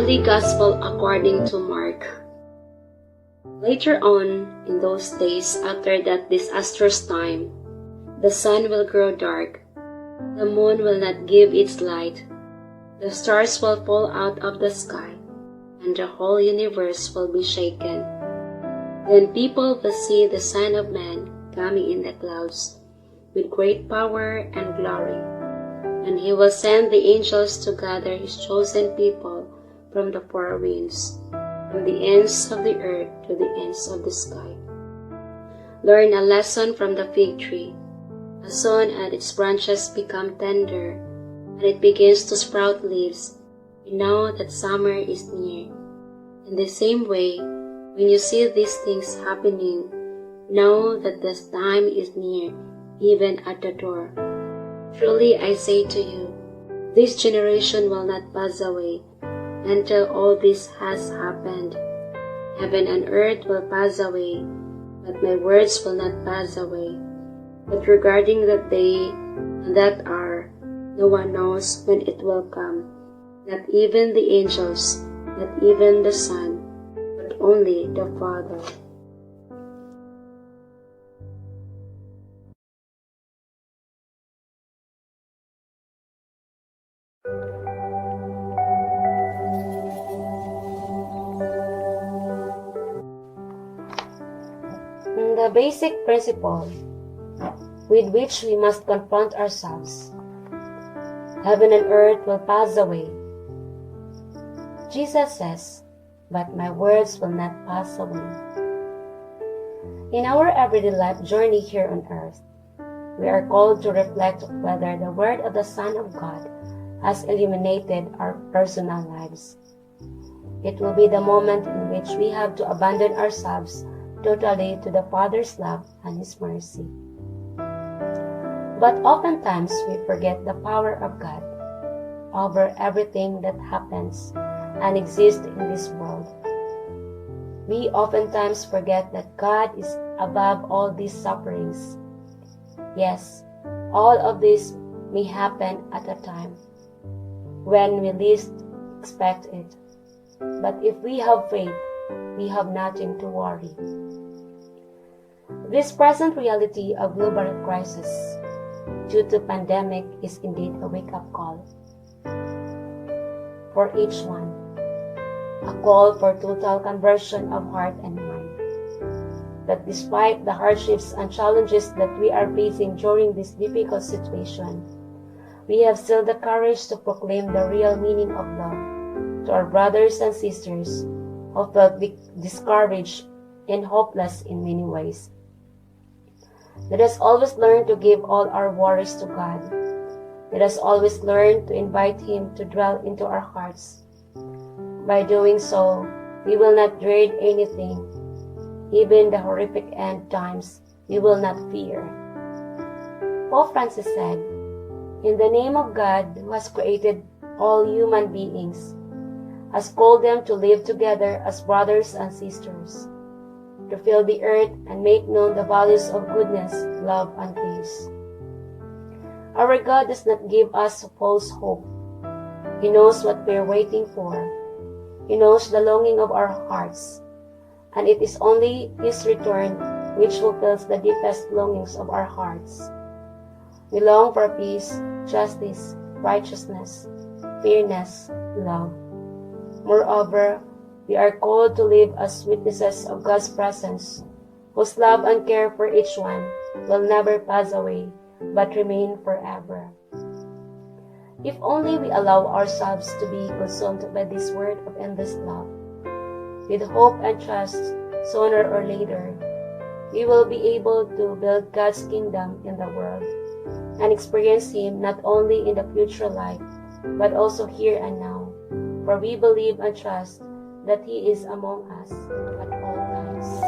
Holy Gospel according to Mark. Later on, in those days after that disastrous time, the sun will grow dark, the moon will not give its light, the stars will fall out of the sky, and the whole universe will be shaken. Then people will see the Son of Man coming in the clouds, with great power and glory. And he will send the angels to gather his chosen people from the four winds, from the ends of the earth to the ends of the sky. Learn a lesson from the fig tree. As soon as its branches become tender, and it begins to sprout leaves, you know that summer is near. In the same way, when you see these things happening, know that the time is near, even at the door. Truly I say to you, this generation will not pass away until all this has happened. Heaven and earth will pass away, but my words will not pass away. But regarding that day and that hour, no one knows when it will come, not even the angels, not even the Son, but only the Father. The basic principle with which we must confront ourselves. Heaven and earth will pass away. Jesus says, but my words will not pass away. In our everyday life journey here on earth, we are called to reflect whether the word of the Son of God has illuminated our personal lives. It will be the moment in which we have to abandon ourselves totally to the Father's love and His mercy. But oftentimes we forget the power of God over everything that happens and exists in this world. We oftentimes forget that God is above all these sufferings. Yes, all of this may happen at a time when we least expect it. But if we have faith, we have nothing to worry. This present reality of global crisis due to pandemic is indeed a wake-up call for each one, a call for total conversion of heart and mind. That despite the hardships and challenges that we are facing during this difficult situation, we have still the courage to proclaim the real meaning of love to our brothers and sisters who felt discouraged and hopeless in many ways. Let us always learn to give all our worries to God. Let us always learn to invite Him to dwell into our hearts. By doing so, we will not dread anything. Even the horrific end times, we will not fear. Pope Francis said, in the name of God who has created all human beings, has called them to live together as brothers and sisters, to fill the earth and make known the values of goodness, love, and peace. Our God does not give us false hope. He knows what we are waiting for. He knows the longing of our hearts, and it is only His return which fulfills the deepest longings of our hearts. We long for peace, justice, righteousness, fairness, love. Moreover, we are called to live as witnesses of God's presence, whose love and care for each one will never pass away, but remain forever. If only we allow ourselves to be consumed by this word of endless love, with hope and trust, sooner or later, we will be able to build God's kingdom in the world and experience Him not only in the future life, but also here and now, for we believe and trust that He is among us at all times.